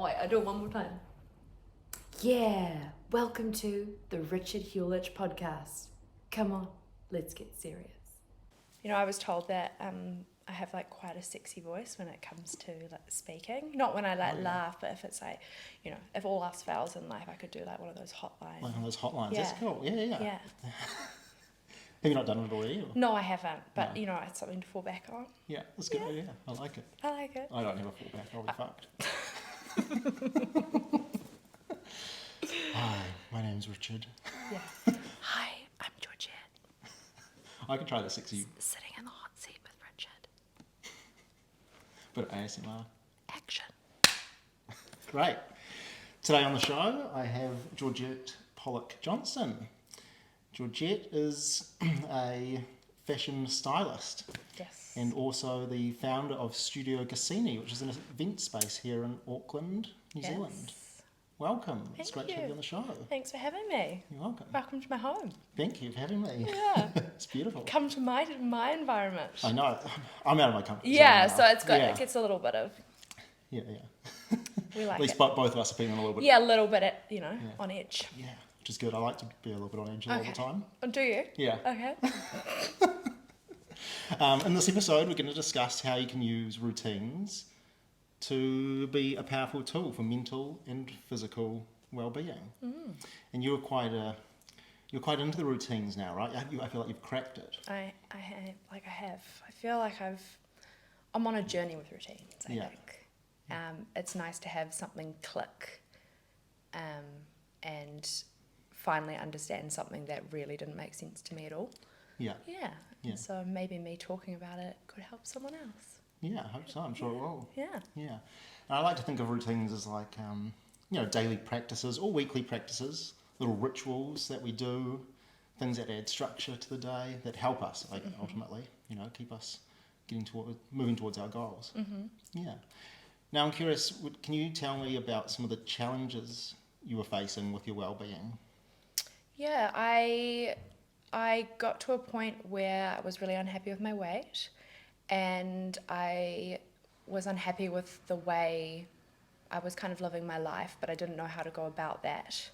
wait, I do it one more time. Yeah, welcome to the Richard Hewlett podcast. Come on, let's get serious. You know, I was told that I have like quite a sexy voice when it comes to like speaking. Not when I laugh, but if it's like, you know, if all else fails in life, I could do like one of those hotlines. Like one of those hotlines. Yeah. That's cool. Yeah. Yeah. Have you not done it already? Or? No, I haven't, but No. you know, it's something to fall back on. Yeah, that's a good idea. I like it. I like it. I don't have a fallback. I'll be fucked. Hi, my name's Richard. Yeah. Hi, I'm Georgette. I can try the sexy Sitting in the hot seat with Richard. bit of ASMR. Action. Great. Today on the show, I have Georgette Pollock-Johnson. Georgette is a fashion stylist Yes. and also the founder of Studio Goscinny, which is an event space here in Auckland, New Zealand. Welcome. It's great to have you on the show. Thanks for having me. You're welcome. Welcome to my home. Thank you for having me. Yeah. It's beautiful. Come to my environment. I know. I'm out of my comfort zone Yeah, now. so it's good. Yeah. It gets a little bit of, Yeah. we like At least it. both of us are feeling a little bit. Yeah, a little bit, Yeah. on edge. Yeah, which is good. I like to be a little bit on edge all the time. Oh, do you? Yeah. Okay. In this episode, we're going to discuss how you can use routines to be a powerful tool for mental and physical well-being. And you're quite into the routines now, right? I feel like you've cracked it. I have. I feel like I'm on a journey with routines, I Yeah. think. It's nice to have something click and finally understand something that really didn't make sense to me at all. Yeah. Yeah. Yeah. And so maybe me talking about it could help someone else. Yeah, I hope so. I'm sure it will. Yeah. Yeah. And I like to think of routines as like, daily practices or weekly practices, little rituals that we do, things that add structure to the day, that help us, like, ultimately, keep us moving towards our goals. Yeah. Now, I'm curious, can you tell me about some of the challenges you were facing with your well-being? Yeah, I got to a point where I was really unhappy with my weight, and I was unhappy with the way I was kind of living my life, but I didn't know how to go about that.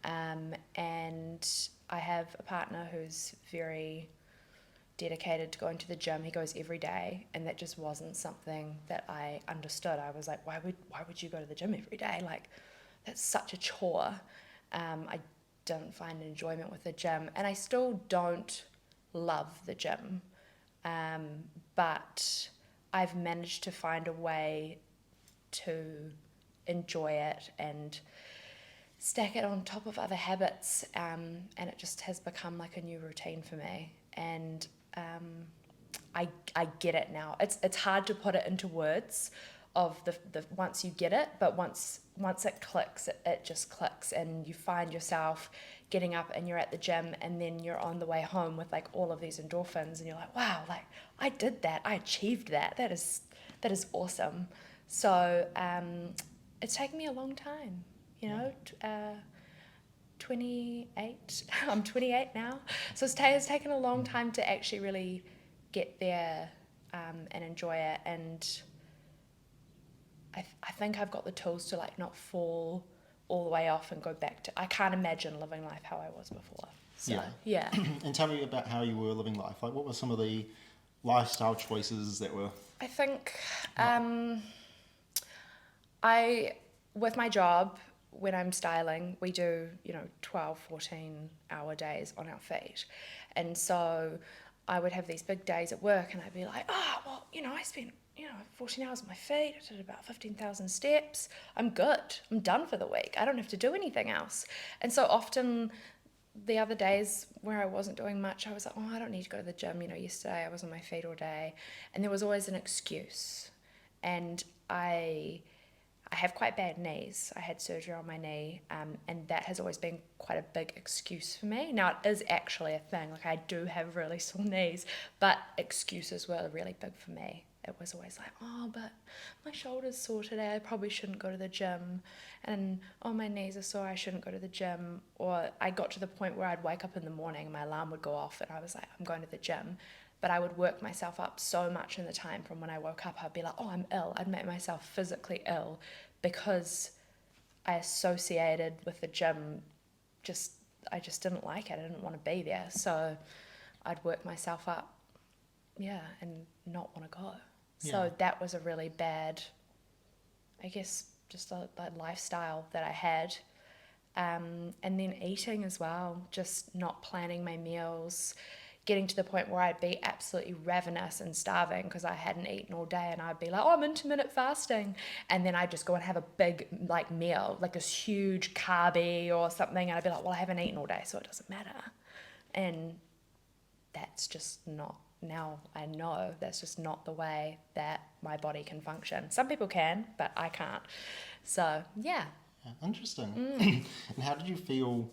And I have a partner who's very dedicated to going to the gym. He goes every day, and that just wasn't something that I understood. I was like, why would you go to the gym every day? Like, that's such a chore. I don't find enjoyment with the gym, and I still don't love the gym, but I've managed to find a way to enjoy it and stack it on top of other habits, and it just has become like a new routine for me, and I get it now. It's hard to put it into words of the once you get it, but once it clicks, it just clicks, and you find yourself getting up and you're at the gym, and then you're on the way home with like all of these endorphins, and you're like, wow, like I did that, I achieved that. That is awesome. So it's taken me a long time, 28. I'm 28 now, so it's taken a long time to actually really get there and enjoy it, and I think I've got the tools to like not fall all the way off and go back to. I can't imagine living life how I was before. So, yeah. And tell me about how you were living life. Like, what were some of the lifestyle choices that were... I think with my job, when I'm styling, we do, 12, 14-hour days on our feet. And so I would have these big days at work, and I'd be like, I spent 14 hours on my feet, I did about 15,000 steps, I'm good, I'm done for the week, I don't have to do anything else. And so often the other days where I wasn't doing much, I was like, I don't need to go to the gym, yesterday I was on my feet all day, and there was always an excuse. And I have quite bad knees. I had surgery on my knee, and that has always been quite a big excuse for me. Now, it is actually a thing. Like, I do have really sore knees, but excuses were really big for me. It was always like, but my shoulder's sore today, I probably shouldn't go to the gym. And, my knees are sore, I shouldn't go to the gym. Or I got to the point where I'd wake up in the morning and my alarm would go off, and I was like, I'm going to the gym. But I would work myself up so much in the time from when I woke up. I'd be like, I'm ill. I'd make myself physically ill because I associated with the gym, I just didn't like it. I didn't want to be there. So I'd work myself up, and not want to go. So Yeah. that was a really bad, I guess, just a lifestyle that I had. And then eating as well, just not planning my meals, getting to the point where I'd be absolutely ravenous and starving because I hadn't eaten all day, and I'd be like, oh, I'm intermittent fasting. And then I'd just go and have a big meal, like this huge carby or something. And I'd be like, well, I haven't eaten all day, so it doesn't matter. And that's just not, now I know that's just not the way that my body can function. Some people can, but I can't. So, yeah. Yeah, interesting. And how did you feel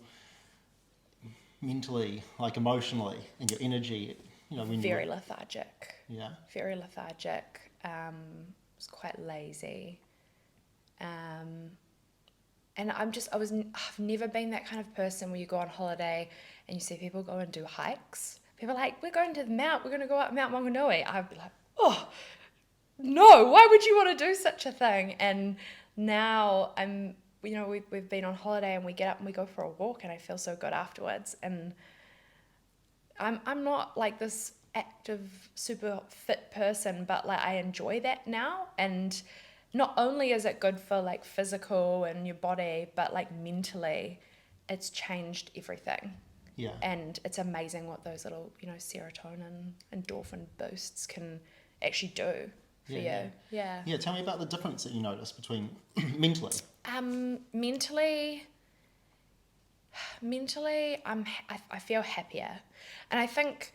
mentally, like emotionally, and your energy? When Very you lethargic. yeah, Very lethargic. Was quite lazy. And I've never been that kind of person where you go on holiday and you see people go and do hikes. People are like, we're going to the mount, we're going to go up Mount Maunganui. I'd be like, oh, no, why would you want to do such a thing? And now we've been on holiday and we get up and we go for a walk and I feel so good afterwards. And I'm not like this active, super fit person, but like I enjoy that now. And not only is it good for like physical and your body, but like mentally, it's changed everything. yeah, And it's amazing what those little, serotonin, endorphin boosts can actually do for you. Yeah. Yeah. yeah? Tell me about the difference that you notice between mentally. Mentally, I feel happier, and I think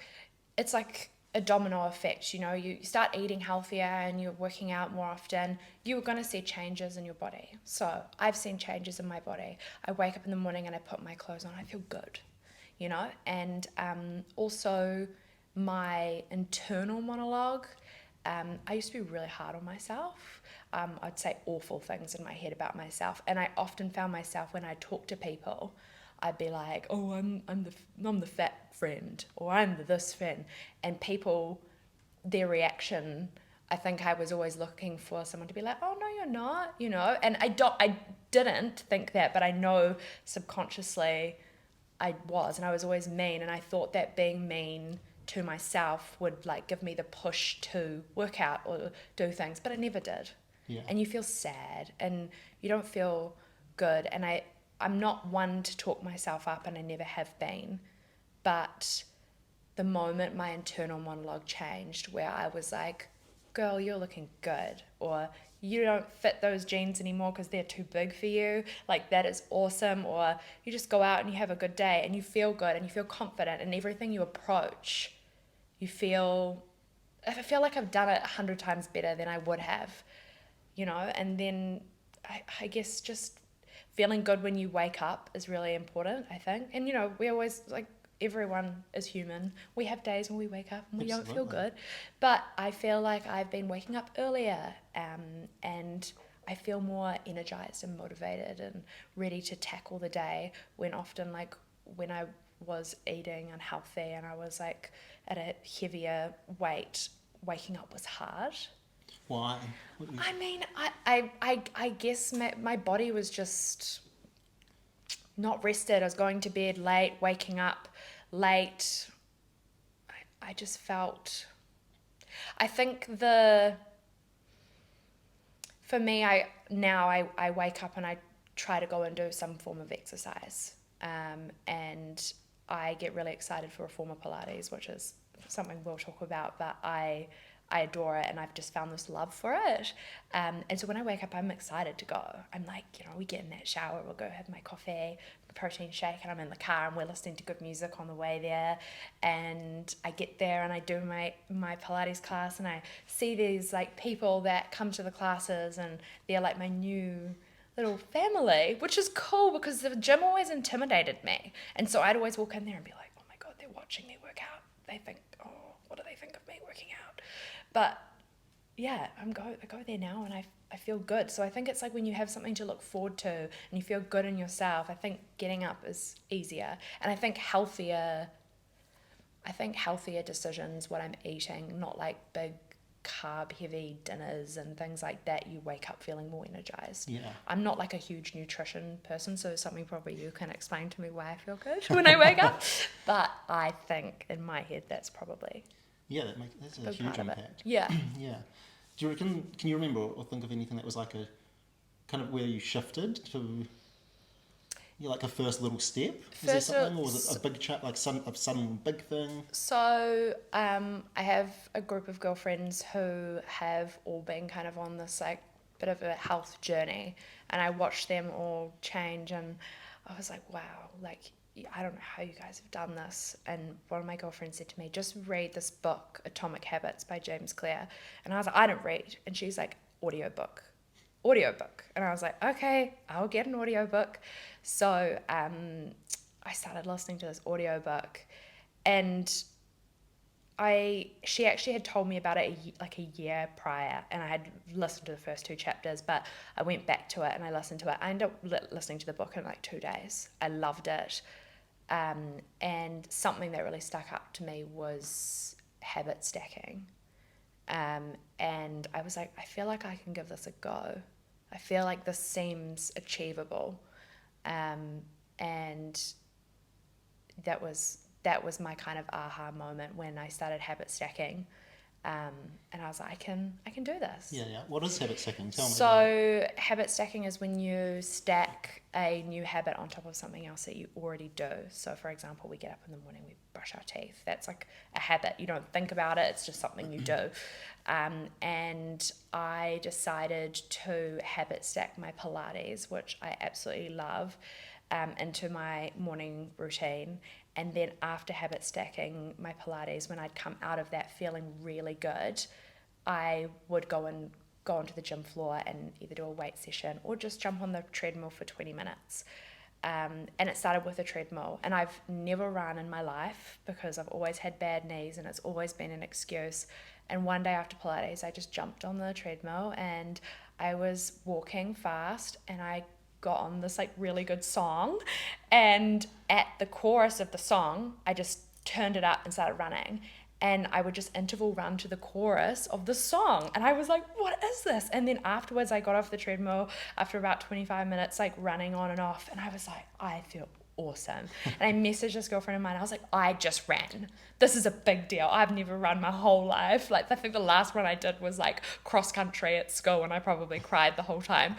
it's like a domino effect. You start eating healthier and you're working out more often, you're going to see changes in your body. So I've seen changes in my body. I wake up in the morning and I put my clothes on, I feel good, and also my internal monologue. I used to be really hard on myself. I'd say awful things in my head about myself, and I often found myself when I talk to people, I'd be like, "Oh, I'm the fat friend," or "I'm the this friend," and people, their reaction, I think I was always looking for someone to be like, "Oh no, you're not," and I didn't think that, but I know subconsciously I was, and I was always mean, and I thought that being mean to myself would like give me the push to work out or do things, but it never did. Yeah. And you feel sad and you don't feel good, and I'm not one to talk myself up, and I never have been, but the moment my internal monologue changed, where I was like, girl, you're looking good, or you don't fit those jeans anymore because they're too big for you, like that is awesome, or you just go out and you have a good day and you feel good and you feel confident, and everything you approach, I feel like I've done it 100 times better than I would have, and then I guess just feeling good when you wake up is really important, I think. And we always, like, everyone is human. We have days when we wake up and we don't feel Absolutely. good, but I feel like I've been waking up earlier, and I feel more energized and motivated and ready to tackle the day, when often, like, when I was eating unhealthy and I was like at a heavier weight, waking up was hard. Why? What do you- I mean, I guess my body was just not rested. I was going to bed late, waking up late. I just felt, I think for me, I wake up and I try to go and do some form of exercise. And I get really excited for Reformer Pilates, which is something we'll talk about, but I adore it, and I've just found this love for it. And so when I wake up, I'm excited to go. I'm like, we get in that shower, we'll go have my coffee, protein shake, and I'm in the car and we're listening to good music on the way there. And I get there and I do my Pilates class, and I see these like people that come to the classes, and they're like my new little family, which is cool because the gym always intimidated me. And so I'd always walk in there and be like, oh my God, they're watching me work out. They think, oh, what do they think of me working out? But yeah, I go there now and I feel good. So I think it's like when you have something to look forward to and you feel good in yourself, I think getting up is easier. And I think healthier decisions, what I'm eating, not like big carb heavy dinners and things like that, you wake up feeling more energized. Yeah. I'm not like a huge nutrition person, so something probably you can explain to me why I feel good when I wake up. But I think in my head that's probably Yeah, that's a big huge part of it. impact. Yeah. Yeah. Do you reckon? Can you remember or think of anything that was like a kind of where you shifted to? Yeah, like a first little step. Was there First something, or was it a big like a sudden big thing? So I have a group of girlfriends who have all been kind of on this like bit of a health journey, and I watched them all change, and I was like, wow, like I don't know how you guys have done this. And one of my girlfriends said to me, just read this book, Atomic Habits by James Clear. And I was like, I don't read. And she's like, audiobook. And I was like, okay, I'll get an audiobook. So I started listening to this audiobook, and she actually had told me about it like a year prior, and I had listened to the first 2 chapters, but I went back to it and I listened to it. I ended up listening to the book in like 2 days. I loved it. And something that really stuck up to me was habit stacking. And I was like, I feel like I can give this a go. I feel like this seems achievable. And that was my kind of aha moment when I started habit stacking. And I was like, I can do this. Yeah, yeah. What is habit stacking? Tell me. So habit stacking is when you stack a new habit on top of something else that you already do. So for example, we get up in the morning, we brush our teeth. That's like a habit. You don't think about it. It's just something you do. And I decided to habit stack my Pilates, which I absolutely love, into my morning routine. And then after habit stacking my Pilates, when I'd come out of that feeling really good, I would go onto the gym floor and either do a weight session or just jump on the treadmill for 20 minutes. And it started with a treadmill. And I've never run in my life because I've always had bad knees and it's always been an excuse. And one day after Pilates, I just jumped on the treadmill and I was walking fast and I got on this like really good song, and at the chorus of the song I just turned it up and started running, and I would just interval run to the chorus of the song, and I was like, what is this? And then afterwards I got off the treadmill after about 25 minutes like running on and off, and I was like, I feel awesome. And I messaged this girlfriend of mine, I was like, I just ran, this is a big deal, I've never run my whole life. Like I think the last one I did was like cross country at school and I probably cried the whole time.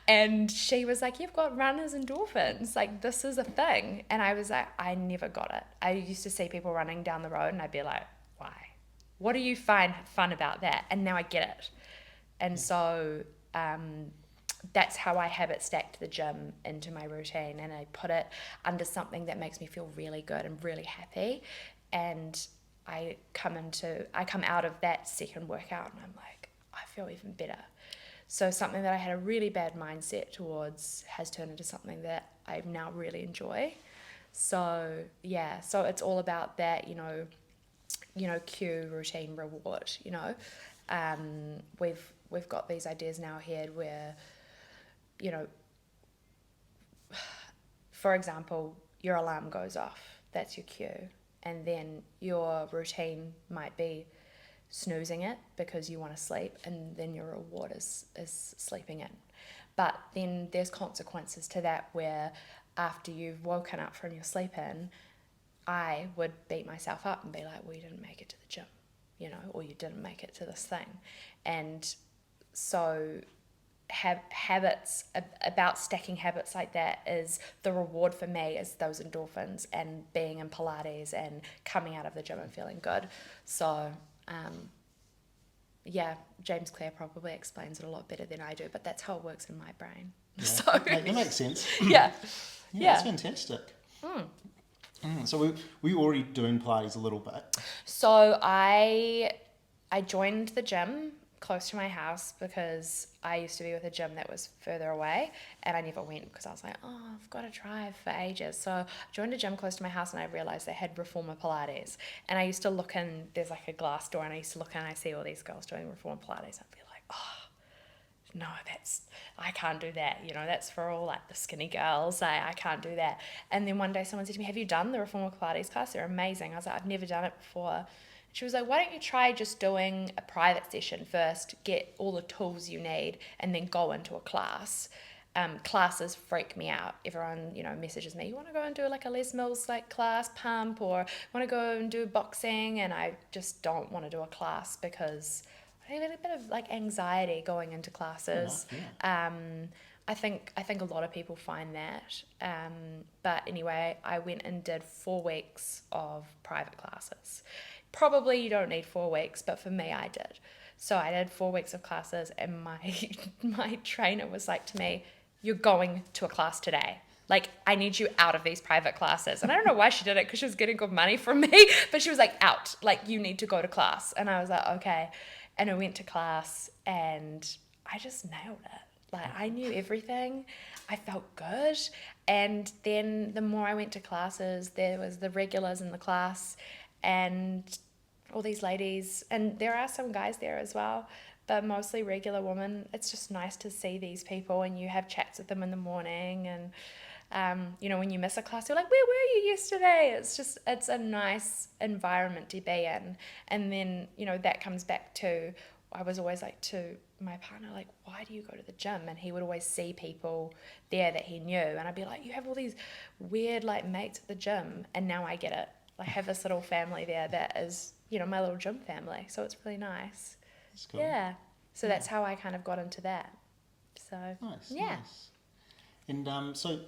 And she was like, you've got runner's endorphins, like this is a thing. And I was like, I never got it. I used to see people running down the road and I'd be like, why? What do you find fun about that? And now I get it. And so that's how I habit stacked the gym into my routine, and I put it under something that makes me feel really good and really happy. And I come out of that second workout and I'm like, I feel even better. So something that I had a really bad mindset towards has turned into something that I now really enjoy. So yeah, so it's all about that, cue, routine, reward. We've got these ideas in our head where, for example, your alarm goes off, that's your cue, and then your routine might be snoozing it because you want to sleep, and then your reward is sleeping in. But then there's consequences to that, where after you've woken up from your sleep in, I would beat myself up and be like, well, you didn't make it to the gym, or you didn't make it to this thing. And so habits, about stacking habits like that, is the reward for me is those endorphins and being in Pilates and coming out of the gym and feeling good. So James Clear probably explains it a lot better than I do, but that's how it works in my brain. Yeah. So That makes sense. yeah. That's fantastic. So we were already doing Pilates a little bit. So I joined the gym close to my house because I used to be with a gym that was further away, and I never went because I was like, oh, I've got to drive for ages. So I joined a gym close to my house and I realized they had Reformer Pilates, and I used to look in, there's like a glass door, and I used to look in and I see all these girls doing Reformer Pilates. I'd be like, oh no, I can't do that, that's for all like the skinny girls, I can't do that. And then one day someone said to me, have you done the Reformer Pilates class? They're amazing. I was like, I've never done it before. She was like, why don't you try just doing a private session first, get all the tools you need, and then go into a class. Classes freak me out. Everyone, messages me, you want to go and do like a Les Mills like class pump, or want to go and do boxing, and I just don't want to do a class because I have a bit of like anxiety going into classes. Yeah. I think a lot of people find that. But anyway, I went and did 4 weeks of private classes. Probably you don't need 4 weeks, but for me, I did. So I did 4 weeks of classes, and my trainer was like to me, "You're going to a class today. Like, I need you out of these private classes." And I don't know why she did it, because she was getting good money from me, but she was like, "Out. Like, you need to go to class." And I was like, okay. And I went to class, and I just nailed it. Like, I knew everything. I felt good. And then the more I went to classes, there was the regulars in the class and all these ladies. And there are some guys there as well, but mostly regular women. It's just nice to see these people, and you have chats with them in the morning. And, when you miss a class, you're like, where were you yesterday? It's a nice environment to be in. And then, that comes back to, I was always like to my partner, like, why do you go to the gym? And he would always see people there that he knew, and I'd be like, you have all these weird like mates at the gym. And now I get it. I have this little family there that is, my little gym family, so it's really nice. That's cool. Yeah, so that's how I kind of got into that. So Nice. yeah. Nice. And so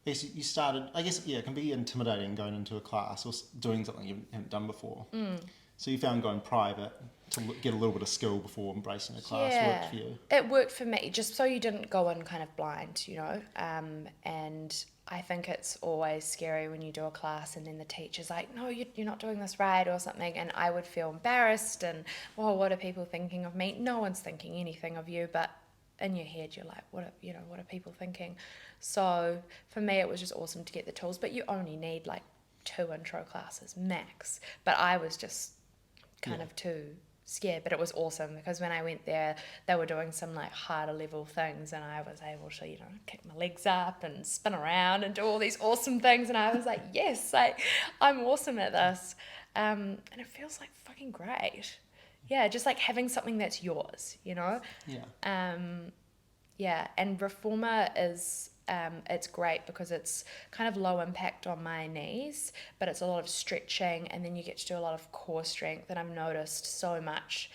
you started, I guess, it can be intimidating going into a class or doing something you haven't done before. So you found going private to get a little bit of skill before embracing a class worked for you? It worked for me, just so you didn't go in kind of blind, and I think it's always scary when you do a class and then the teacher's like, no, you're not doing this right or something, and I would feel embarrassed and, well, what are people thinking of me? No one's thinking anything of you, but in your head you're like, what are people thinking? So for me it was just awesome to get the tools, but you only need like 2 intro classes max. But I was just kind of too scared, but it was awesome because when I went there they were doing some like harder level things, and I was able to kick my legs up and spin around and do all these awesome things, and I was like, yes, like I'm awesome at this, and it feels like fucking great. Yeah, just like having something that's yours, And Reformer is it's great because it's kind of low impact on my knees, but it's a lot of stretching, and then you get to do a lot of core strength, and I've noticed so much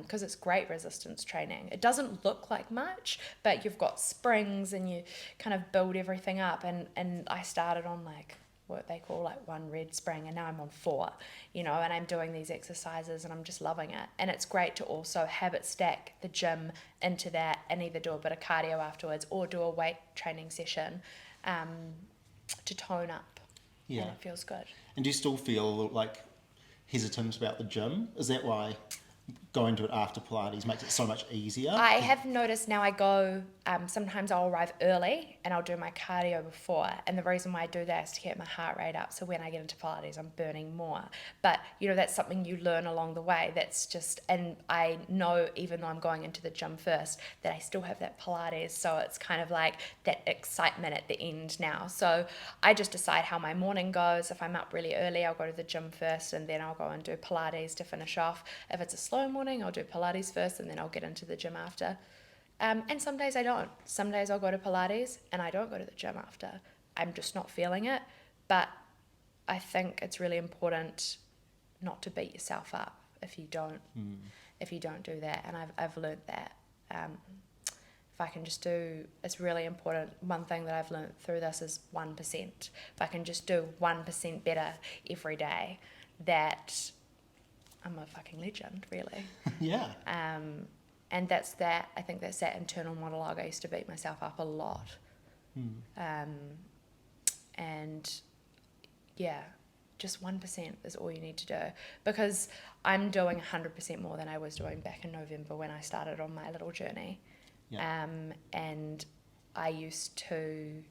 because it's great resistance training. It doesn't look like much, but you've got springs and you kind of build everything up, and I started on like what they call like 1 red spring, and now I'm on 4, and I'm doing these exercises and I'm just loving it. And it's great to also habit stack the gym into that and either do a bit of cardio afterwards or do a weight training session to tone up. Yeah. And it feels good. And do you still feel like hesitant about the gym? Is that why going to it after Pilates makes it so much easier? I have noticed now I go, sometimes I'll arrive early and I'll do my cardio before. And the reason why I do that is to get my heart rate up. So when I get into Pilates, I'm burning more. But, that's something you learn along the way. That's just, and I know even though I'm going into the gym first, that I still have that Pilates. So it's kind of like that excitement at the end now. So I just decide how my morning goes. If I'm up really early, I'll go to the gym first and then I'll go and do Pilates to finish off. If it's a slow morning, I'll do Pilates first and then I'll get into the gym after. And some days I don't. Some days I'll go to Pilates and I don't go to the gym after. I'm just not feeling it. But I think it's really important not to beat yourself up if you don't do that. And I've learned that. If I can just do, it's really important. One thing that I've learned through this is 1%. If I can just do 1% better every day, that I'm a fucking legend, really. Yeah. And that's that. I think that's that internal monologue. I used to beat myself up a lot. And yeah, just 1% is all you need to do, because I'm doing 100% more than I was doing back in November when I started on my little journey. Yeah. And I used to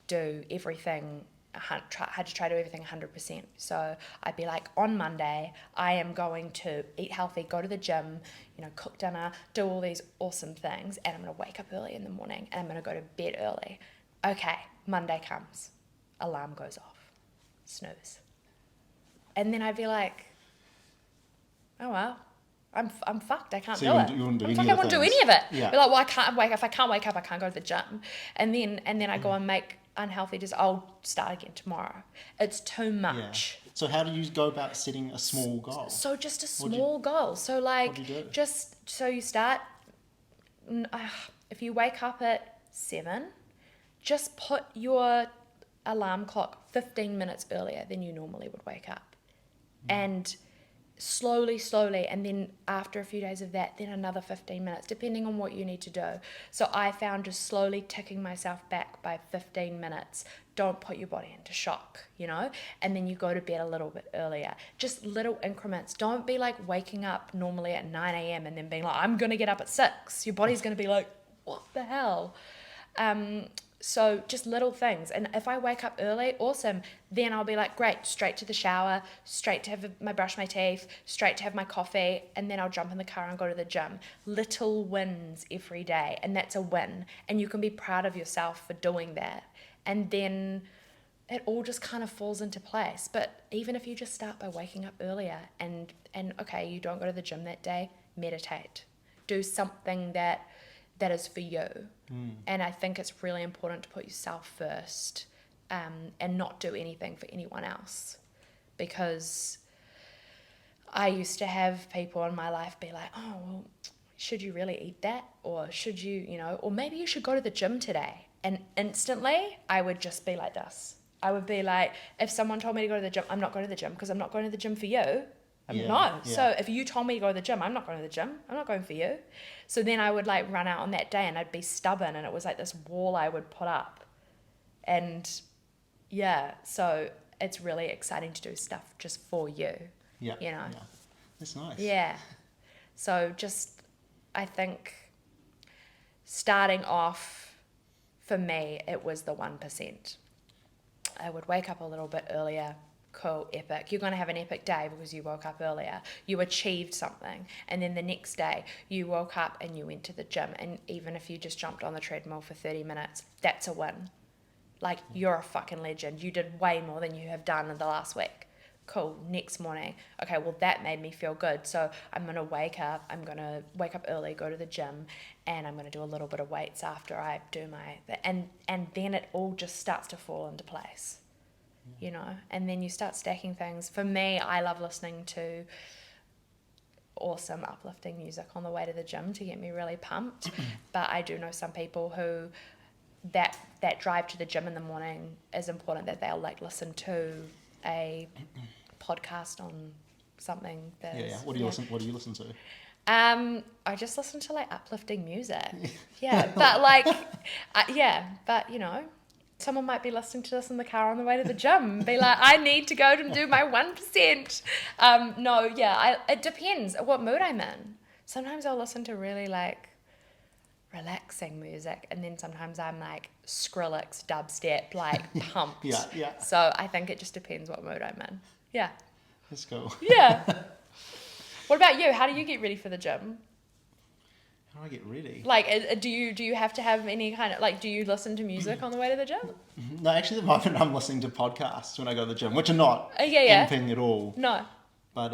do everything, had to try to do everything 100%. So I'd be like, on Monday, I am going to eat healthy, go to the gym, cook dinner, do all these awesome things, and I'm going to wake up early in the morning, and I'm going to go to bed early. Okay, Monday comes, alarm goes off, snooze. And then I'd be like, oh well, I'm fucked. I can't So do you it. wouldn't do I'm any fucked, of I won't the do things. any of it. Yeah. Be like, well, I can't wake. If I can't wake up, I can't go to the gym. And then I go and make unhealthy. Just I'll start again tomorrow. It's too Yeah. much. So how do you go about setting a small goal? So just a What'd you- small goal. So like, what'd you do? just so you start. If you wake up at 7, just put your alarm clock 15 minutes earlier than you normally would wake up, and slowly, and then after a few days of that, then another 15 minutes, depending on what you need to do. So I found just slowly ticking myself back by 15 minutes. Don't put your body into shock, and then you go to bed a little bit earlier. Just little increments. Don't be like waking up normally at 9 a.m. and then being like, I'm going to get up at 6. Your body's going to be like, what the hell? So just little things. And if I wake up early, awesome. Then I'll be like, great, straight to the shower, straight to have brush my teeth, straight to have my coffee, and then I'll jump in the car and go to the gym. Little wins every day, and that's a win. And you can be proud of yourself for doing that. And then it all just kind of falls into place. But even if you just start by waking up earlier and okay, you don't go to the gym that day, meditate. Do something that is for you. And I think it's really important to put yourself first, and not do anything for anyone else, because I used to have people in my life be like, oh, well, should you really eat that? Or should you, or maybe you should go to the gym today. And instantly I would just be like this. I would be like, if someone told me to go to the gym, I'm not going to the gym, because I'm not going to the gym for you. No. So if you told me to go to the gym, I'm not going to the gym. I'm not going for you. So then I would like run out on that day and I'd be stubborn, and it was like this wall I would put up. And yeah, so it's really exciting to do stuff just for you. Yeah. Yeah. That's nice. Yeah. So just, I think starting off, for me, it was the 1%. I would wake up a little bit earlier. Cool, epic. You're going to have an epic day because you woke up earlier. You achieved something. And then the next day, you woke up and you went to the gym. And even if you just jumped on the treadmill for 30 minutes, that's a win. Like, you're a fucking legend. You did way more than you have done in the last week. Cool, next morning. Okay, well, that made me feel good. So I'm going to wake up early, go to the gym, and I'm going to do a little bit of weights after I do and then it all just starts to fall into place. And then you start stacking things. For me, I love listening to awesome uplifting music on the way to the gym to get me really pumped. But I do know some people who that drive to the gym in the morning is important, that they'll like listen to a podcast on something that What do you listen to? I just listen to like uplifting music. Yeah, but like someone might be listening to this in the car on the way to the gym and be like, I need to go to do my 1%. It depends what mood I'm in. Sometimes I'll listen to really like relaxing music, and then sometimes I'm like Skrillex dubstep, like pumped. Yeah. So I think it just depends what mood I'm in. Yeah. Let's go. Yeah. What about you? How do you get ready for the gym? How do I get ready? Like, do you have to have any kind of, like, do you listen to music on the way to the gym? No, actually, at the moment I'm listening to podcasts when I go to the gym, which are not anything at all. No. But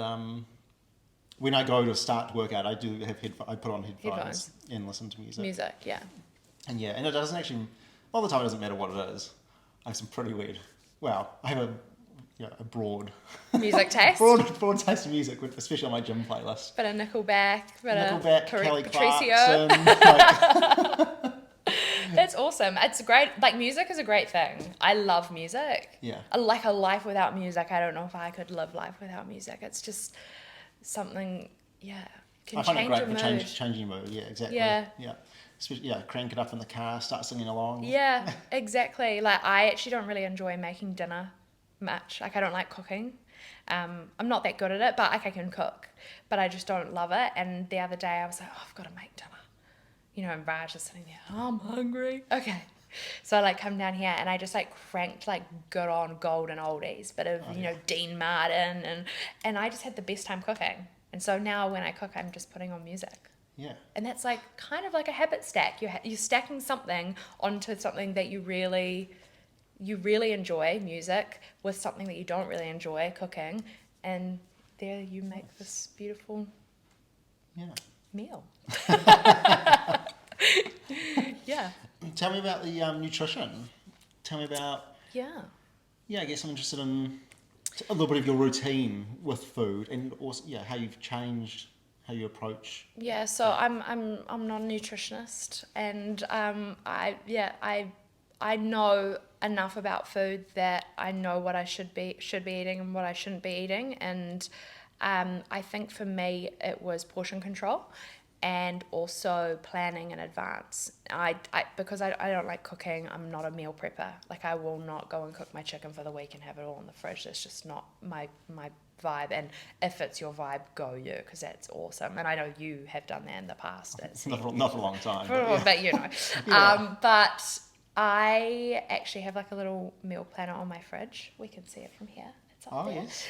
when I go to start to work out, I do have I put on headphones and listen to music. Music, yeah. And and it doesn't actually, all the time it doesn't matter what it is. I have some pretty weird, I have a broad music taste. broad taste of music, especially on my gym playlist. Bit of Nickelback, Kelly Patricio. Clarkson. That's awesome. It's great. Like, music is a great thing. I love music. Yeah. Like a life without music. I don't know if I could live life without music. It's just something, can I find change it great your for mood. changing your mood. Yeah, exactly. Yeah. Especially, crank it up in the car, start singing along. Yeah, exactly. Like, I actually don't really enjoy making dinner much. Like, I don't like cooking. I'm not that good at it, but like, I can cook, but I just don't love it. And the other day I was like, I've got to make dinner. And Raj is sitting there, I'm hungry. Okay. So I like come down here and I just like cranked like good on golden oldies, but of, Dean Martin, and I just had the best time cooking. And so now when I cook, I'm just putting on music. Yeah. And that's like kind of like a habit stack. You're stacking something onto something that you really enjoy, music, with something that you don't really enjoy, cooking, and there you make this beautiful Yeah. meal. Yeah. Tell me about the nutrition. Tell me about, Yeah. I guess I'm interested in a little bit of your routine with food and also, how you've changed how you approach. Yeah, so I'm not a nutritionist, and I know enough about food that I know what I should be eating and what I shouldn't be eating, and I think for me it was portion control, and also planning in advance. Because I don't like cooking, I'm not a meal prepper. Like, I will not go and cook my chicken for the week and have it all in the fridge. It's just not my vibe. And if it's your vibe, go you, because that's awesome. And I know you have done that in the past. Not for a long time. But you know. Yeah. But I actually have like a little meal planner on my fridge. We can see it from here. It's up there. Yes.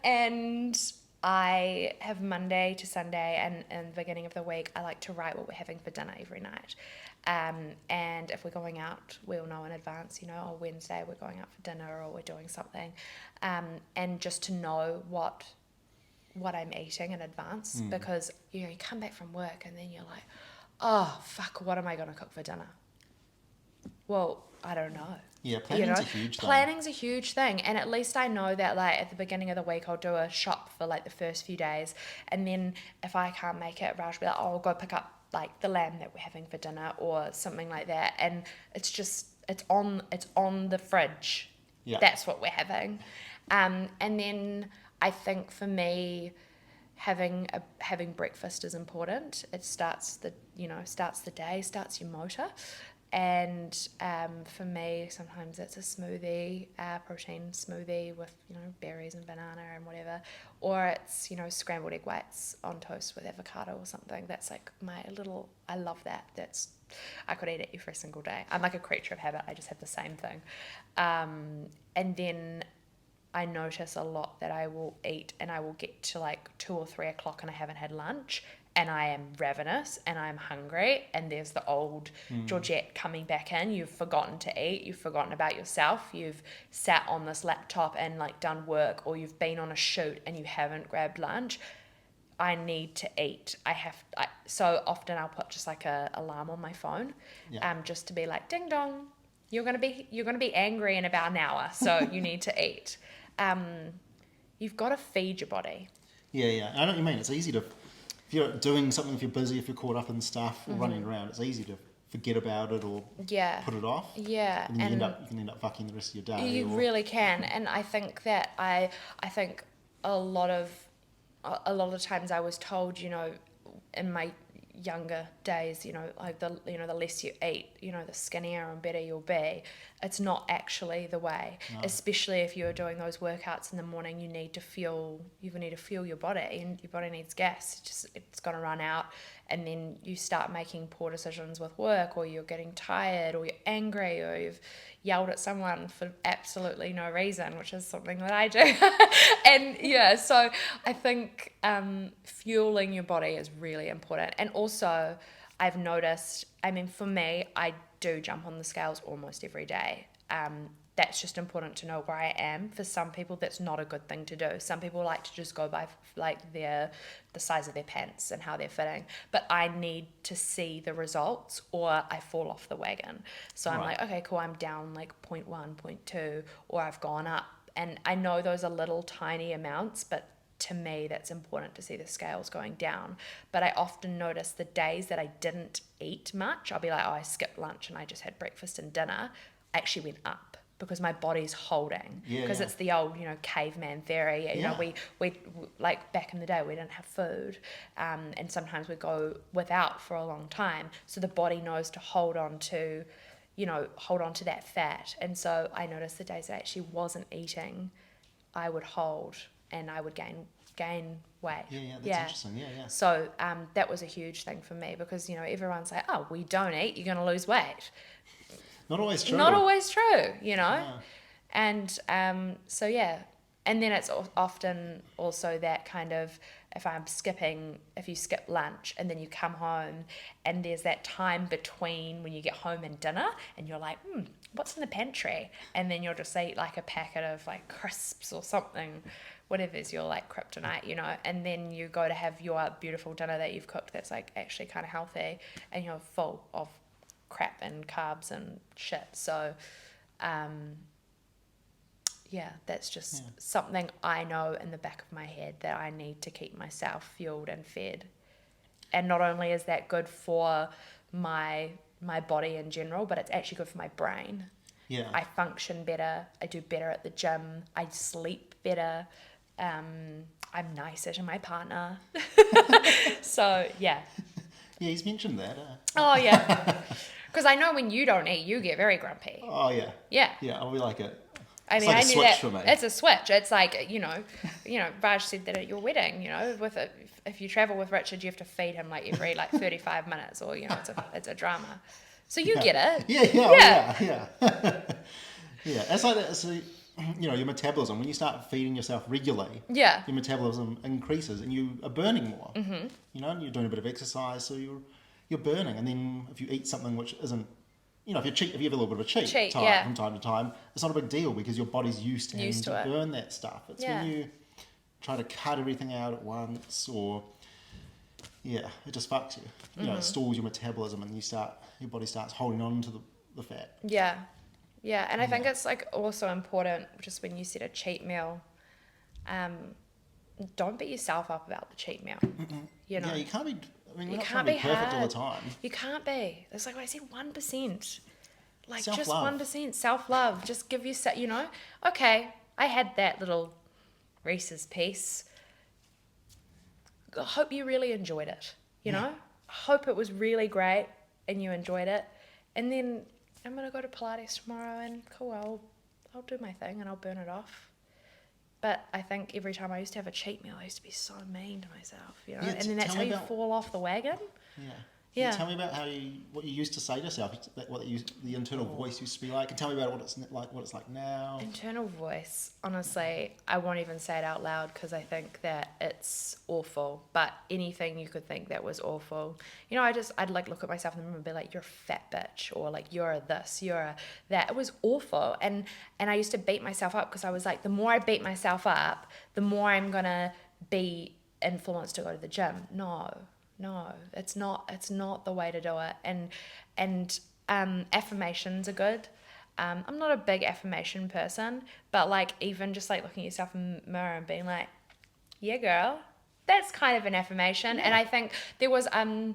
And I have Monday to Sunday, and in the beginning of the week, I like to write what we're having for dinner every night. And if we're going out, we'll know in advance, on Wednesday we're going out for dinner or we're doing something. And just to know what I'm eating in advance, because, you come back from work and then you're like, oh, fuck, what am I going to cook for dinner? Well, I don't know. Yeah, planning's a huge thing. Planning's a huge thing, and at least I know that, like, at the beginning of the week I'll do a shop for like the first few days, and then if I can't make it, Raj will be like, oh, I'll go pick up like the lamb that we're having for dinner or something like that, and it's on the fridge. Yeah. That's what we're having, and then I think for me, having breakfast is important. It starts the day, starts your motor. And for me, sometimes it's a smoothie, protein smoothie with, berries and banana and whatever. Or it's, scrambled egg whites on toast with avocado or something. That's like I love that. I could eat it every single day. I'm like a creature of habit. I just have the same thing. And then I notice a lot that I will eat and I will get to like 2 or 3 o'clock and I haven't had lunch. And I am ravenous and I'm hungry, and there's the old Georgette coming back in. You've forgotten to eat, you've forgotten about yourself, you've sat on this laptop and like done work, or you've been on a shoot and you haven't grabbed lunch. I need to eat. So often I'll put just like a alarm on my phone, just to be like, ding dong, you're gonna be angry in about an hour, so you need to eat. You've got to feed your body. Yeah. I know what you mean. It's easy to. If you're doing something, if you're busy, if you're caught up in stuff or running around, it's easy to forget about it or put it off. Yeah. And you can end up fucking the rest of your day. You really can. And I think that I think a lot of times I was told, in my younger days, like the less you eat, the skinnier and better you'll be. It's not actually the way. No. Especially if you're doing those workouts in the morning, you need to fuel your body, and your body needs gas. It's going to run out, and then you start making poor decisions with work, or you're getting tired, or you're angry, or you've yelled at someone for absolutely no reason, which is something that I do. And so I think fueling your body is really important. And also I've noticed, for me, I do jump on the scales almost every day. That's just important to know where I am. For some people, that's not a good thing to do. Some people like to just go by like the size of their pants and how they're fitting. But I need to see the results or I fall off the wagon. So I'm like, okay, cool, I'm down like 0.1, 0.2, or I've gone up. And I know those are little tiny amounts, but to me, that's important to see the scales going down. But I often notice the days that I didn't eat much, I'll be like, oh, I skipped lunch and I just had breakfast and dinner, I actually went up because my body's holding. Because it's the old, caveman theory. We like back in the day, we didn't have food. And sometimes we go without for a long time. So the body knows to hold on to that fat. And so I noticed the days that I actually wasn't eating, I would hold and I would gain weight. That's interesting. Yeah. So that was a huge thing for me because, everyone's like, oh, we don't eat, you're going to lose weight. Not always true. Yeah. And and then it's often also that kind of if you skip lunch and then you come home and there's that time between when you get home and dinner and you're like, what's in the pantry? And then you'll just eat like a packet of like crisps or something, whatever's your like kryptonite, you know, and then you go to have your beautiful dinner that you've cooked that's like actually kind of healthy and you're full of crap and carbs and shit. So yeah, that's just something I know in the back of my head that I need to keep myself fueled and fed. And not only is that good for my body in general, but it's actually good for my brain. Yeah. I function better. I do better at the gym. I sleep better. I'm nicer to my partner. So, yeah. Yeah, he's mentioned that. Oh, yeah. Because I know when you don't eat, you get very grumpy. Oh, yeah. Yeah. Yeah, I'll be like it. I It's mean, like I a knew switch that for me. it's a switch. It's like, you know, Raj said that at your wedding, you know, if you travel with Richard, you have to feed him like every like 35 minutes, or you know, it's a drama. So you get it. Yeah. Yeah. It's like that. So, you know, your metabolism, when you start feeding yourself regularly, Yeah. your metabolism increases and you are burning more. Mm-hmm. You know, and you're doing a bit of exercise, so you're burning. And then if you eat something which isn't, you know, if you have a little bit of a cheat time from time to time, it's not a big deal because your body's used to having to it. burn that stuff. It's when you try to cut everything out at once, or it just fucks you. You know, it stalls your metabolism, and your body starts holding on to the fat. Yeah. Yeah. And I think it's like also important just when you set a cheat meal, don't beat yourself up about the cheat meal. You know, Yeah, you can't be. I mean, you you're not can't trying to be be perfect all hard. the time. You can't be. It's like what I said, 1%. Like Self-love. just 1%. Self-love. Just give yourself, you know, okay, I had that little Reese's piece. I hope you really enjoyed it, you know? I hope it was really great and you enjoyed it. And then I'm going to go to Pilates tomorrow and cool, I'll do my thing and I'll burn it off. But I think every time I used to have a cheat meal, I used to be so mean to myself, you know? Yeah, and then that's how you fall off the wagon. Yeah. Yeah. Tell me about what you used to say to yourself, the internal voice used to be like, and tell me about what it's like now. Internal voice, honestly, I won't even say it out loud because I think that it's awful. But anything you could think that was awful, you know, I'd like look at myself in the mirror and be like, "You're a fat bitch," or like, "You're a this," "You're a that." It was awful, and I used to beat myself up because I was like, the more I beat myself up, the more I'm gonna be influenced to go to the gym. No, it's not the way to do it. And affirmations are good. I'm not a big affirmation person, but like even just like looking at yourself in the mirror and being like, yeah, girl, that's kind of an affirmation. Yeah. And I think there was I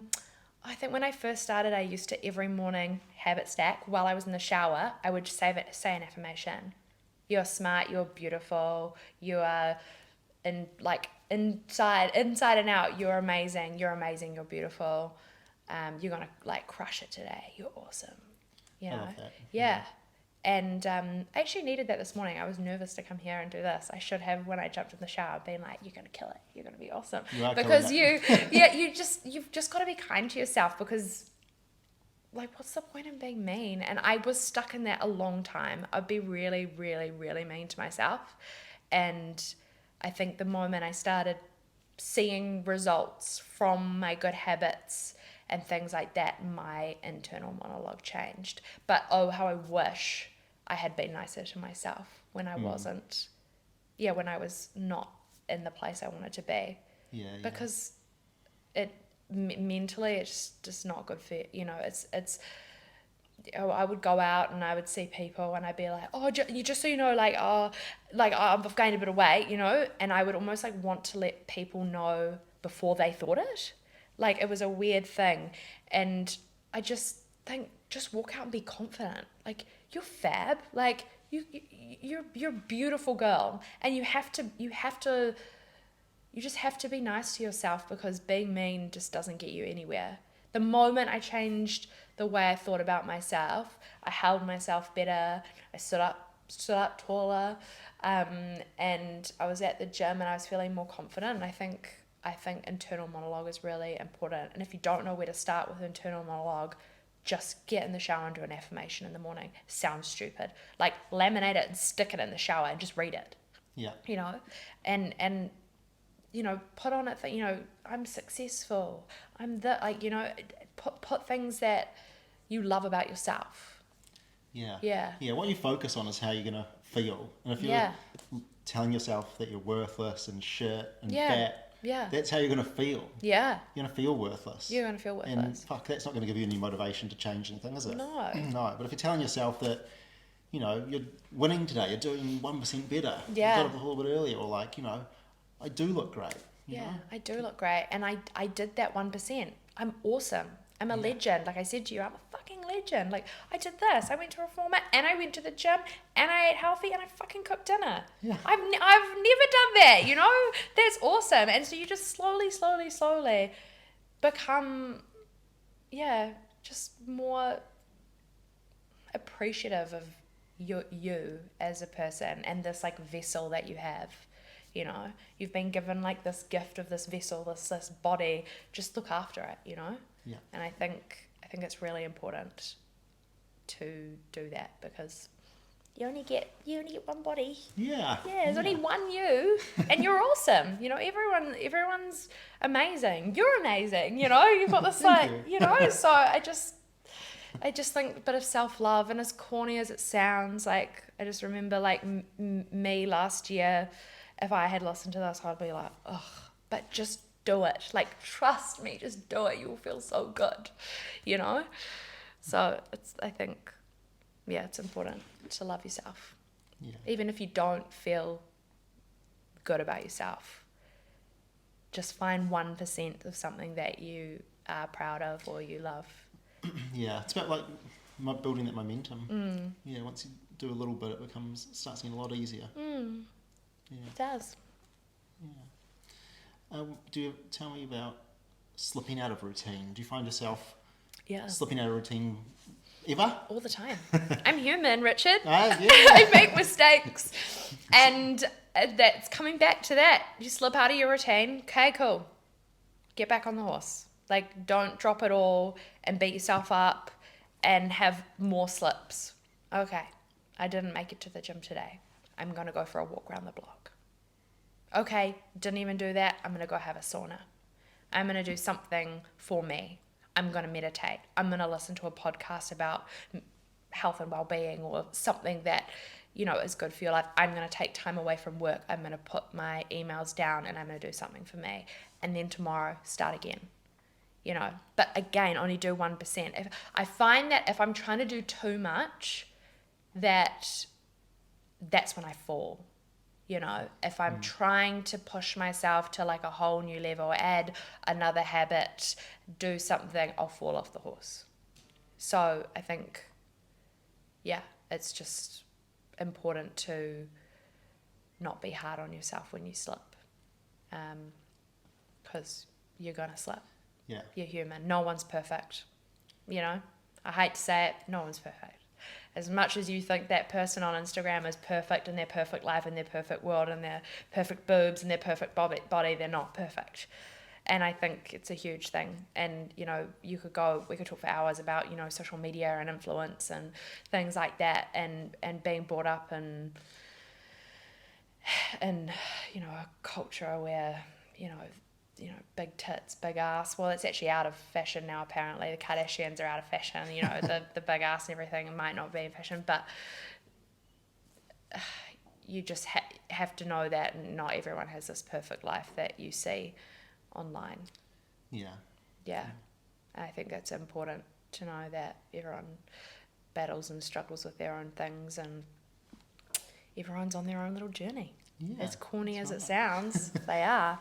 think when I first started, I used to every morning habit stack while I was in the shower. I would say an affirmation. You're smart. You're beautiful. You are inside and out, you're amazing, you're beautiful, you're gonna like crush it today, you're awesome, you know. I love that. Yeah. And I actually needed that this morning. I was nervous to come here and do this. I should have, when I jumped in the shower, been like, you're gonna kill it, you're gonna be awesome, because you've just got to be kind to yourself, because like, what's the point in being mean? And I was stuck in that a long time. I'd be really, really, really mean to myself. And I think the moment I started seeing results from my good habits and things like that, my internal monologue changed. But oh, how I wish I had been nicer to myself when I wasn't, when I was not in the place I wanted to be. Yeah. Because mentally, it's just not good for, you know, it's I would go out and I would see people and I'd be like, oh, just so you know, I've gained a bit of weight, you know, and I would almost like want to let people know before they thought it. Like, it was a weird thing. And I just think, just walk out and be confident. Like, you're fab. Like, you're a beautiful girl, and you just have to be nice to yourself, because being mean just doesn't get you anywhere. The moment I changed the way I thought about myself, I held myself better, I stood up taller, and I was at the gym and I was feeling more confident. And I think internal monologue is really important. And if you don't know where to start with internal monologue, just get in the shower and do an affirmation in the morning. Sounds stupid. Like, laminate it and stick it in the shower and just read it. Yeah. You know? And put on it that, I'm successful. I'm put things that you love about yourself. Yeah. Yeah. Yeah, what you focus on is how you're going to feel. And if you're Yeah. telling yourself that you're worthless and shit and Yeah. fat, Yeah. that's how you're going to feel. Yeah. You're going to feel worthless. You're going to feel And worthless. fuck, that's not going to give you any motivation to change anything, is it? No. No, but if you're telling yourself that, you're winning today, you're doing 1% better. Yeah. You got up a little bit earlier, or like, I do look great. You Yeah, know? I do look great. And I did that 1%. I'm awesome. I'm a legend. Like I said to you, I'm a fucking legend. Like, I did this. I went to Reformer and I went to the gym and I ate healthy and I fucking cooked dinner. Yeah. I've never done that, That's awesome. And so you just slowly become, just more appreciative of you as a person and this like vessel that you have. You've been given like this gift of this vessel, this body. Just look after it, Yeah. And I think it's really important to do that because you only get one body. Yeah. Yeah, there's only one you, and you're awesome. Everyone's amazing. You're amazing. You've got this Thank you. So I just think a bit of self-love, and as corny as it sounds, like I just remember like me last year, if I had listened to this, I'd be like, ugh, but just do it. Like, trust me, just do it. You'll feel so good, So I think, it's important to love yourself. Yeah. Even if you don't feel good about yourself, just find 1% of something that you are proud of or you love. Yeah, it's about like building that momentum. Yeah, once you do a little bit, it starts getting a lot easier. Yeah. It does. Yeah. Do you tell me about slipping out of routine? Do you find yourself Yeah. slipping out of routine ever? All the time. I'm human, Richard. Yeah. I make mistakes. And that's coming back to that. You slip out of your routine. Okay, cool. Get back on the horse. Like, don't drop it all and beat yourself up and have more slips. Okay, I didn't make it to the gym today. I'm going to go for a walk around the block. Okay, didn't even do that. I'm going to go have a sauna. I'm going to do something for me. I'm going to meditate. I'm going to listen to a podcast about health and well-being or something that, is good for your life. I'm going to take time away from work. I'm going to put my emails down and I'm going to do something for me. And then tomorrow, start again. But again, only do 1%. I find that if I'm trying to do too much, that's when I fall. If I'm trying to push myself to like a whole new level, add another habit, do something, I'll fall off the horse. So I think, it's just important to not be hard on yourself when you slip, because you're gonna slip. Yeah. You're human. No one's perfect. I hate to say it, no one's perfect. As much as you think that person on Instagram is perfect in their perfect life and their perfect world and their perfect boobs and their perfect body, they're not perfect. And I think it's a huge thing. And, we could talk for hours about, social media and influence and things like that and being brought up in a culture where, big tits, big ass. Well, it's actually out of fashion now, apparently. The Kardashians are out of fashion, the big ass and everything. It might not be in fashion, but you just have to know that not everyone has this perfect life that you see online. Yeah. Yeah. And I think it's important to know that everyone battles and struggles with their own things and everyone's on their own little journey. Yeah. As corny as right. it sounds, they are.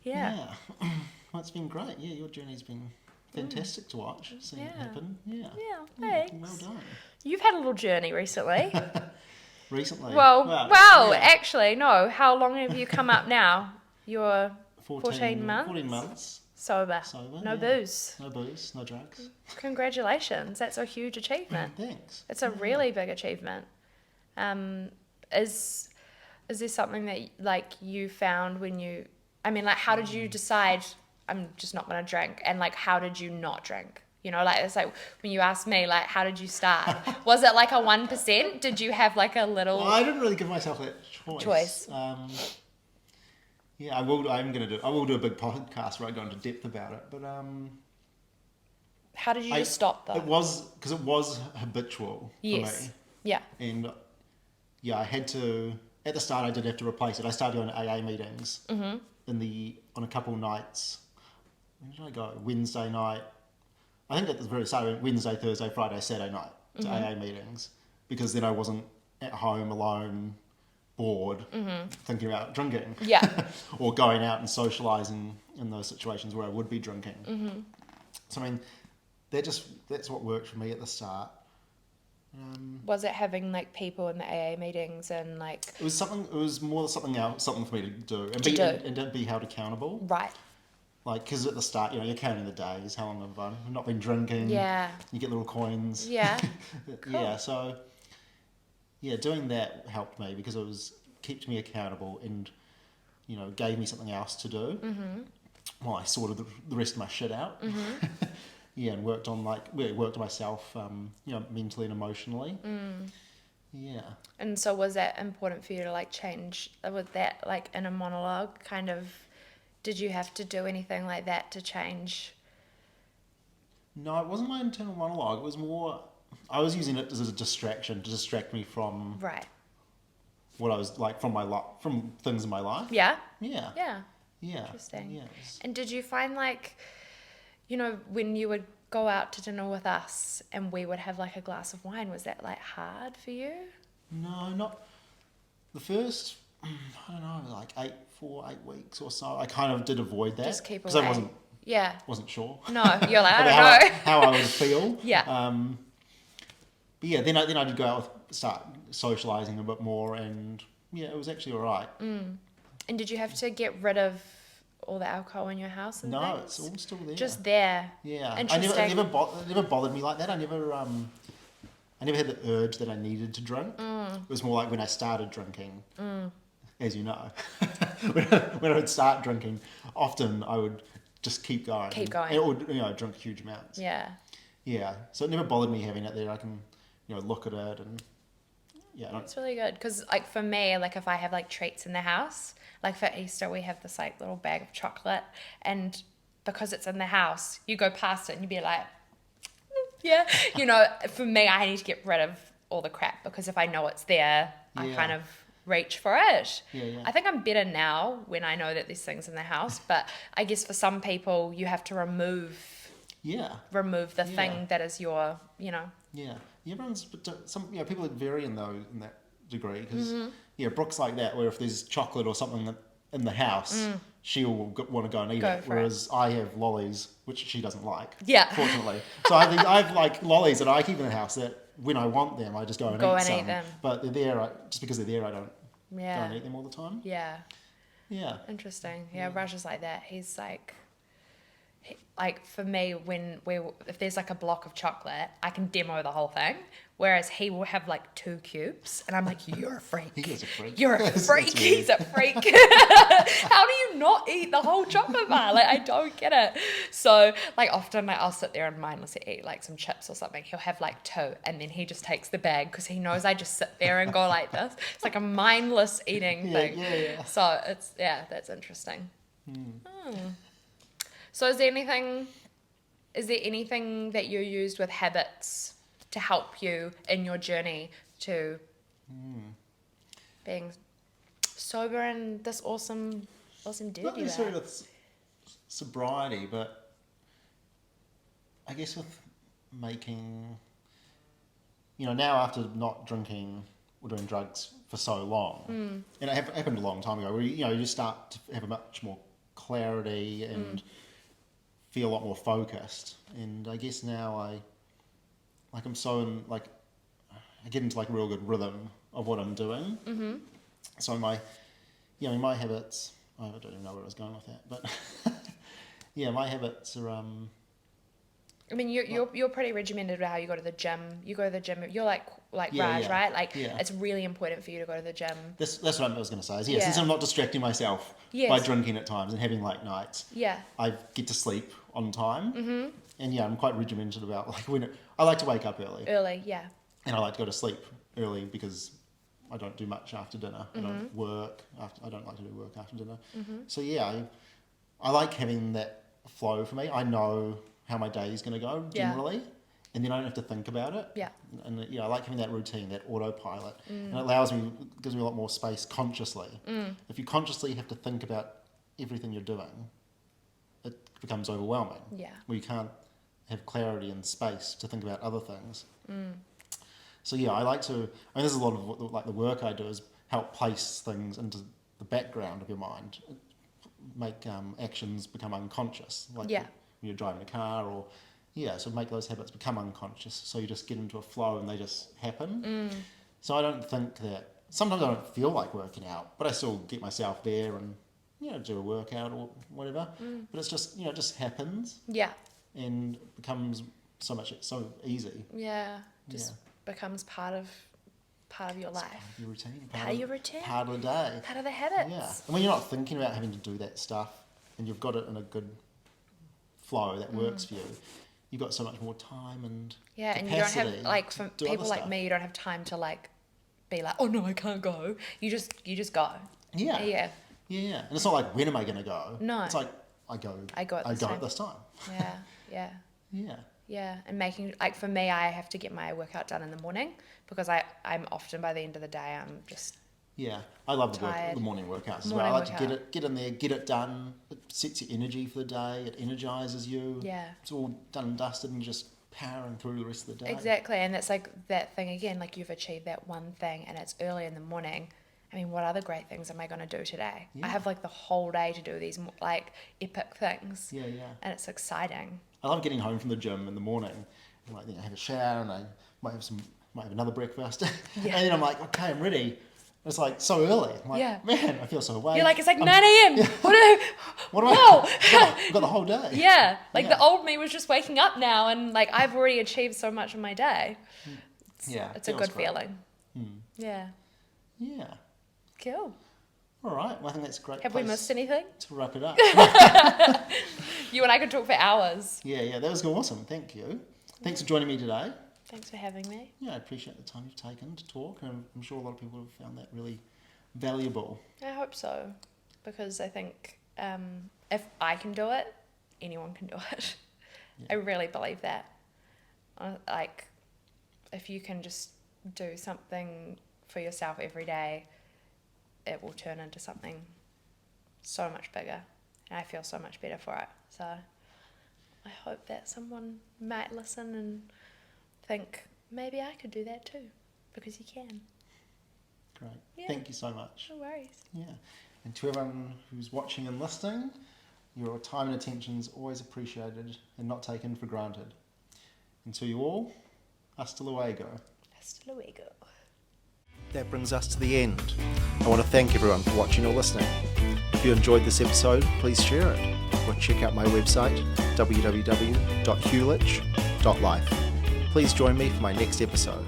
Yeah. Well, it's been great. Yeah, your journey's been fantastic to watch, seeing it happen. Yeah. Yeah, Yeah, thanks. well done. You've had a little journey recently. Recently? Well, yeah. actually, no. How long have you come up now? You're 14 months? 14 months. Sober. No yeah. booze. No booze, no drugs. Congratulations. That's a huge achievement. Thanks. It's a really big achievement. Is there something that like you found when you, how did you decide I'm just not going to drink? And like, how did you not drink? It's like when you asked me, like, how did you start? Was it like a 1%? Did you have like a little... Well, I didn't really give myself that choice. Yeah, I will. I will do a big podcast where I go into depth about it. But How did you just stop though? It was habitual for Yes. me, Yeah. and yeah, I had to. At the start, I did have to replace it. I started going to AA meetings on a couple nights. When did I go? Wednesday night. I think at the very start, I went Wednesday, Thursday, Friday, Saturday night to AA meetings because then I wasn't at home alone, bored, thinking about drinking. Yeah. Or going out and socialising in those situations where I would be drinking. So I mean, that's what worked for me at the start. Was it having like people in the AA meetings and like It was more something else, something for me to do and to be held accountable. right? Like, because at the start, you're counting the days, how long have I not been drinking? Yeah. You get little coins. Yeah. Yeah, so doing that helped me because kept me accountable and gave me something else to do. Well, I sorted the rest of my shit out. Yeah, and worked on myself, mentally and emotionally. Yeah. And so was that important for you to like change? Was that like in a monologue kind of? Did you have to do anything like that to change? No, it wasn't my internal monologue. It was more. I was using it as a distraction to distract me from Right. what I was like from things in my life. Yeah. Yeah. Yeah. Yeah. Interesting. Yes. And did you find like, when you would go out to dinner with us and we would have like a glass of wine, was that like hard for you? No, not the first. I don't know, like 8 weeks or so. I kind of did avoid that Just keep because away. I Yeah. wasn't sure. No, you're like, I about don't know. how I would feel. Yeah. But yeah, then I'd go out start socialising a bit more, and yeah, it was actually all right. And did you have to get rid of all the alcohol in your house and No, things? it's all still there. Just there. Yeah, Interesting. it never bothered me like that. I never had the urge that I needed to drink. It was more like when I started drinking, as you know, when I would start drinking, often I would just keep going. Keep going. Or drink huge amounts. Yeah. Yeah, so it never bothered me having it there. I can look at it and yeah. It's really good because like for me, like if I have like treats in the house, like for Easter we have this like little bag of chocolate, and because it's in the house, you go past it and you'd be like, yeah, for me I need to get rid of all the crap because if I know it's there, I Yeah. kind of reach for it. Yeah. I think I'm better now when I know that there's things in the house, but I guess for some people you have to remove the thing that is your, Yeah, everyone's some people vary in that degree because Brooke's like that where if there's chocolate or something in the house, she'll want to go and eat it. for Whereas I have lollies which she doesn't like. Yeah. Fortunately, so I have like lollies that I keep in the house that when I want them I just go and eat some. Eat them. But they're there just because they're there I don't go Yeah. and eat them all the time. Yeah. Yeah. Interesting. Yeah, Raj is like that. He's like for me, if there's like a block of chocolate, I can demo the whole thing. Whereas he will have like 2 cubes, and I'm like, "You're a freak. He is a freak. You're a That's freak. weird. He's a freak. How do you not eat the whole chocolate bar? Like, I don't get it." So, like, often, like, I'll sit there and mindlessly eat like some chips or something. He'll have like 2, and then he just takes the bag because he knows I just sit there and go like this. It's like a mindless eating thing. Yeah. So that's interesting. So is there anything that you used with habits to help you in your journey to being sober and this awesome dude Not you necessarily are? with sobriety, but I guess with making, now after not drinking or doing drugs for so long, and it happened a long time ago, where you just start to have a much more clarity and feel a lot more focused. And I guess now I get into like a real good rhythm of what I'm doing. Mm-hmm. So my habits, I don't even know where I was going with that, but yeah, my habits are, I mean, you're pretty regimented with how you go to the gym. You go to the gym. You're like Yeah, Raj, yeah. right? Like Yeah. it's really important for you to go to the gym. that's what I was going to say, is Yeah. since I'm not distracting myself Yes. by drinking at times and having late nights, Yeah. I get to sleep on time. Mm-hmm. And yeah, I'm quite regimented about like I like to wake up early. Early. Yeah. And I like to go to sleep early because I don't do much after dinner. I don't work after. I don't like to do work after dinner. Mm-hmm. So yeah, I like having that flow for me. I know how my day is going to go Yeah. generally, and then I don't have to think about it. Yeah. And I like having that routine, that autopilot, and it gives me a lot more space consciously. If you consciously have to think about everything you're doing, it becomes overwhelming. Yeah. Where you can't have clarity and space to think about other things. So yeah, I like to. I mean, there's a lot of like the work I do is help place things into the background of your mind, make actions become unconscious. Like Yeah. when you're driving a car, or so make those habits become unconscious. So you just get into a flow and they just happen. So I don't think that. Sometimes I don't feel like working out, but I still get myself there and do a workout or whatever. But it's just it just happens Yeah. and becomes so easy. Yeah. Just becomes part of your life. Your routine. Part of your routine. Part of the day. Part of the habits. Yeah. And when you're not thinking about having to do that stuff and you've got it in a good flow that works for you, you've got so much more time and Yeah, and you don't capacity have, like, for to do people other like stuff. me, you don't have time to, like, be like, oh no, I can't go. You just go. Yeah. Yeah. Yeah. And it's not like, when am I going to go? No. It's like, I go at this time. Yeah, yeah. Yeah. Yeah, and making, like, for me, I have to get my workout done in the morning because I'm often, by the end of the day, I'm just, Yeah, I love Tired. the morning workouts as well. Morning I like to workout. get in there, get it done. It sets your energy for the day. It energizes you. Yeah. It's all done and dusted, and you're just powering through the rest of the day. exactly, and that's like that thing again, like you've achieved that one thing and it's early in the morning. I mean, what other great things am I going to do today? Yeah. I have like the whole day to do these like epic things. Yeah, yeah. And it's exciting. I love getting home from the gym in the morning, and like have a shower, and I might have another breakfast, Yeah. and then I'm like, okay, I'm ready. It's like so early. I'm like, Yeah. man, I feel so awake. You're like, it's like 9 a.m. What do I? Whoa. I've got the whole day. Yeah, like Yeah. the old me was just waking up now, and like I've already achieved so much in my day. Yeah. It's a feels good great. feeling. Yeah, Yeah. cool. All right. Well, I think that's a great. Have we place missed anything? to wrap it up? You and I could talk for hours. Yeah. That was awesome. Thank you. Thanks for joining me today. Thanks for having me. Yeah, I appreciate the time you've taken to talk, and I'm sure a lot of people have found that really valuable. I hope so, because I think if I can do it, anyone can do it. Yeah. I really believe that. Like, if you can just do something for yourself every day, it will turn into something so much bigger, and I feel so much better for it. So I hope that someone might listen and think, maybe I could do that too, because you can. Great. Yeah. Thank you so much. No worries. Yeah. And to everyone who's watching and listening, your time and attention is always appreciated and not taken for granted. And to you all, hasta luego. Hasta luego. That brings us to the end. I want to thank everyone for watching or listening. If you enjoyed this episode, please share it or check out my website, www.hulich.life. Please join me for my next episode.